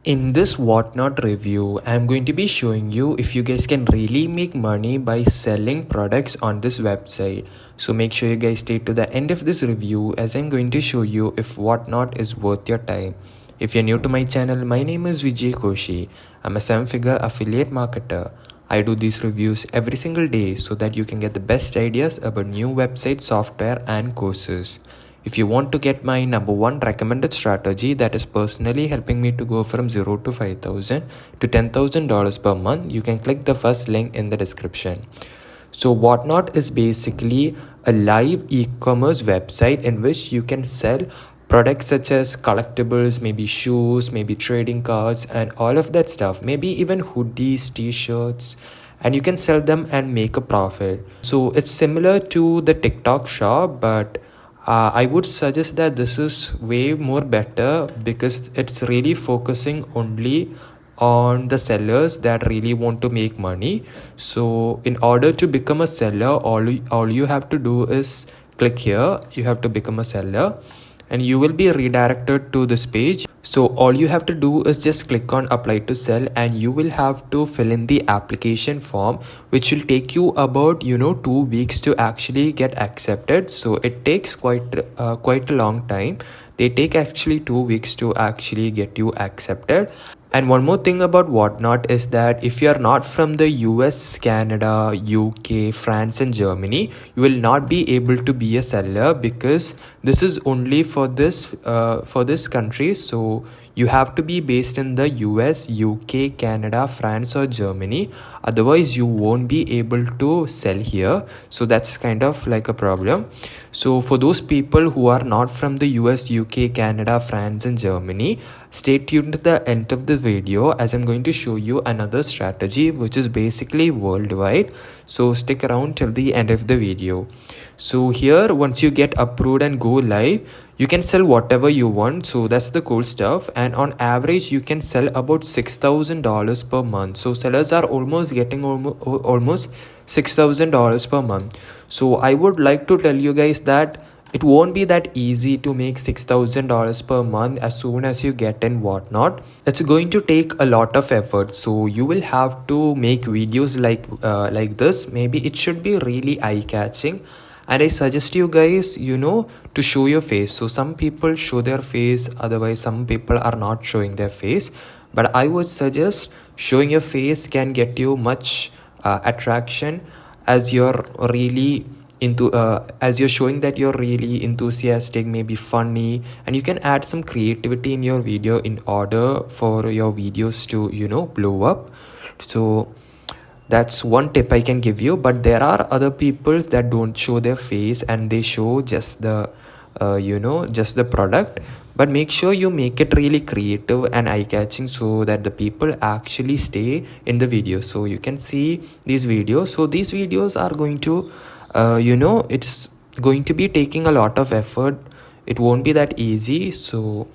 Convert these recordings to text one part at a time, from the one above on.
In this Whatnot review, I'm going to be showing you if you guys can really make money by selling products on this website. So make sure you guys stay to the end of this review as I'm going to show you if Whatnot is worth your time. If you're new to my channel, my name is Vijay Koshi. I'm a 7-figure affiliate marketer. I do these reviews every single day so that you can get the best ideas about new website software and courses. If you want to get my number one recommended strategy that is personally helping me to go from 0 to 5,000 to $10,000 per month, you can click the first link in the description. So Whatnot is basically a live e-commerce website in which you can sell products such as collectibles, maybe shoes, maybe trading cards and all of that stuff, maybe even hoodies, t-shirts, and you can sell them and make a profit. So it's similar to the TikTok shop, but I would suggest that this is way more better because it's really focusing only on the sellers that really want to make money. So in order to become a seller, all you have to do is click here. You have to become a seller and you will be redirected to this page. So all you have to do is just click on apply to sell and you will have to fill in the application form, which will take you about 2 weeks to actually get accepted. So it takes quite a long time. They take actually 2 weeks to actually get you accepted. And one more thing about Whatnot is that if you are not from the US, Canada, UK, France and Germany, you will not be able to be a seller because this is only for this country. So you have to be based in the US, UK, Canada, France or Germany. Otherwise you won't be able to sell here. So that's kind of like a problem. So for those people who are not from the US, UK, Canada, France and Germany, stay tuned to the end of the video as I'm going to show you another strategy which is basically worldwide. So stick around till the end of the video. So here, once you get approved and go live, you can sell whatever you want. So that's the cool stuff. And on average, you can sell about $6,000 per month. So sellers are almost getting almost $6,000 per month. So I would like to tell you guys that it won't be that easy to make $6,000 per month as soon as you get in Whatnot. It's going to take a lot of effort. So you will have to make videos like this. Maybe it should be really eye-catching. And I suggest you guys, to show your face. So some people show their face, otherwise some people are not showing their face. But I would suggest showing your face can get you much attraction as you're really as you're showing that you're really enthusiastic, maybe funny, and you can add some creativity in your video in order for your videos to blow up. So that's one tip I can give you. But there are other people that don't show their face and they show just the just the product. But make sure you make it really creative and eye-catching so that the people actually stay in the video. So you can see these videos. So these videos are going to it's going to be taking a lot of effort. It won't be that easy. So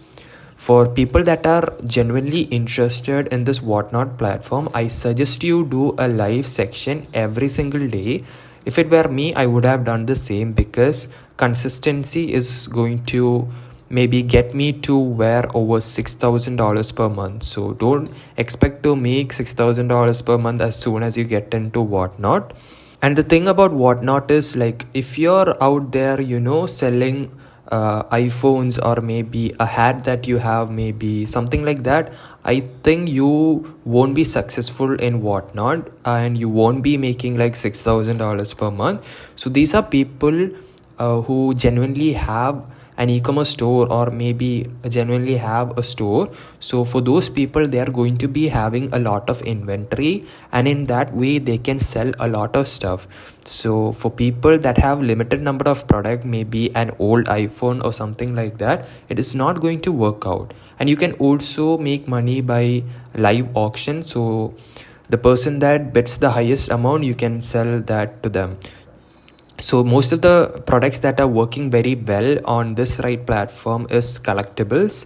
for people that are genuinely interested in this Whatnot platform, I suggest you do a live section every single day. If it were me, I would have done the same because consistency is going to maybe get me to where over $6,000 per month. So don't expect to make $6,000 per month as soon as you get into Whatnot. And the thing about Whatnot is, like, if you're out there selling iPhones or maybe a hat that you have, maybe something like that, I think you won't be successful in Whatnot and you won't be making like $6,000 per month. So these are people who genuinely have an e-commerce store or maybe genuinely have a store. So for those people, they are going to be having a lot of inventory and in that way they can sell a lot of stuff. So for people that have limited number of product, maybe an old iPhone or something like that, it is not going to work out. And you can also make money by live auction. So the person that bids the highest amount, you can sell that to them. So most of the products that are working very well on this right platform is collectibles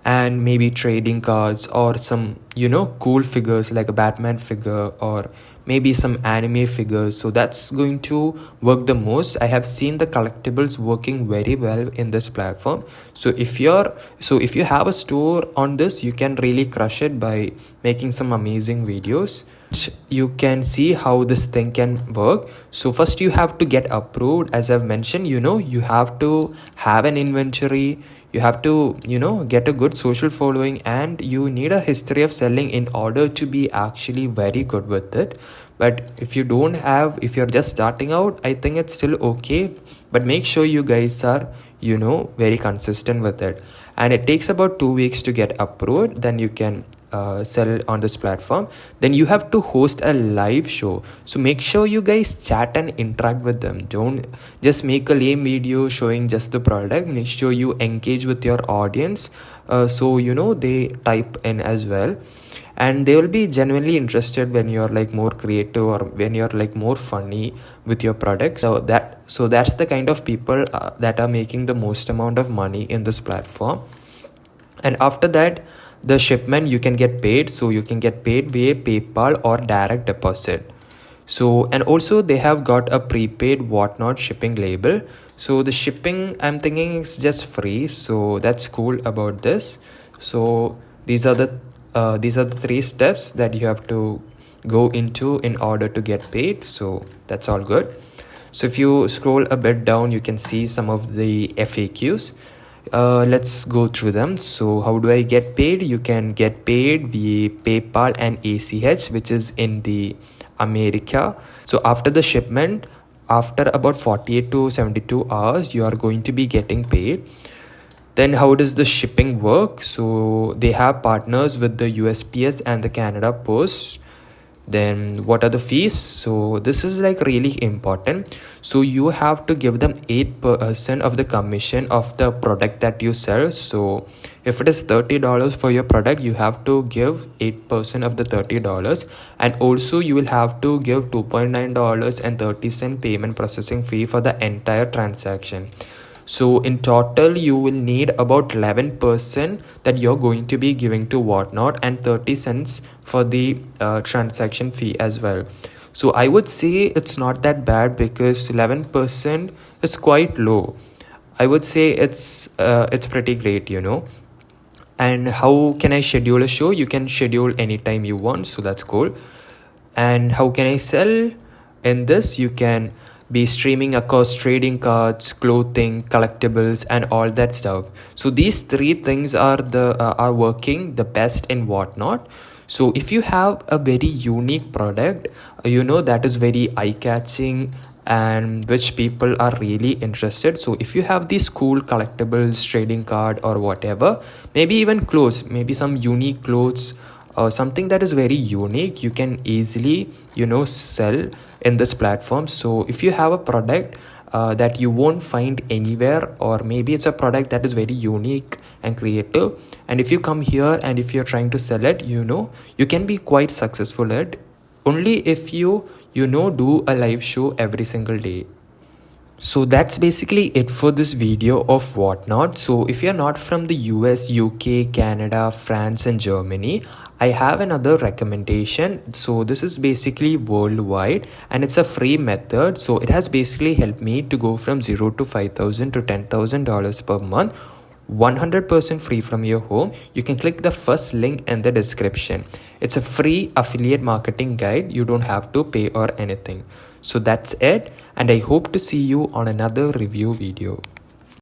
and maybe trading cards or some cool figures like a Batman figure or maybe some anime figures. So that's going to work the most. I have seen the collectibles working very well in this platform. So if you have a store on this, you can really crush it by making some amazing videos. You can see how this thing can work. So first you have to get approved. As I've mentioned, you have to have an inventory, you have to get a good social following, and you need a history of selling in order to be actually very good with it. But if you're just starting out, I think it's still okay, but make sure you guys are very consistent with it. And it takes about 2 weeks to get approved, then you can sell on this platform. Then you have to host a live show, so make sure you guys chat and interact with them. Don't just make a lame video showing just the product. Make sure you engage with your audience, so they type in as well, and they will be genuinely interested when you're like more creative or when you're like more funny with your product. So that's the kind of people that are making the most amount of money in this platform. And after that, the shipment, you can get paid. So you can get paid via PayPal or direct deposit. So, and also they have got a prepaid Whatnot shipping label. So the shipping, I'm thinking, is just free. So that's cool about this. So these are the 3 steps that you have to go into in order to get paid. So that's all good. So if you scroll a bit down, you can see some of the FAQs. Let's go through them. So how do I get paid? You can get paid via PayPal and ACH, which is in the America. So after the shipment, after about 48 to 72 hours, you are going to be getting paid. Then how does the shipping work? So they have partners with the USPS and the Canada Post. Then what are the fees? So this is like really important. So you have to give them 8% of the commission of the product that you sell. So if it is $30 for your product, you have to give 8% of the $30, and also you will have to give $2.9.30 payment processing fee for the entire transaction. So in total, you will need about 11% that you're going to be giving to Whatnot, and 30 cents for the transaction fee as well. So I would say it's not that bad, because 11% is quite low. I would say it's pretty great, And how can I schedule a show? You can schedule anytime you want, so that's cool. And how can I sell in this? You can be streaming across trading cards, clothing, collectibles, and all that stuff. So these 3 things are working the best in Whatnot. So if you have a very unique product, that is very eye-catching and which people are really interested. So if you have these cool collectibles, trading card, or whatever, maybe even clothes, maybe some unique clothes, something that is very unique, you can easily sell in this platform. So if you have a product that you won't find anywhere, or maybe it's a product that is very unique and creative, and if you come here and if you're trying to sell it, you can be quite successful at it, only if you do a live show every single day. So that's basically it for this video of Whatnot. So if you're not from the US, UK, Canada, France, and Germany, I have another recommendation. So this is basically worldwide, and it's a free method. So it has basically helped me to go from $0 to $5,000 to $10,000 per month, 100% free from your home. You can click the first link in the description. It's a free affiliate marketing guide. You don't have to pay or anything. So that's it, and I hope to see you on another review video.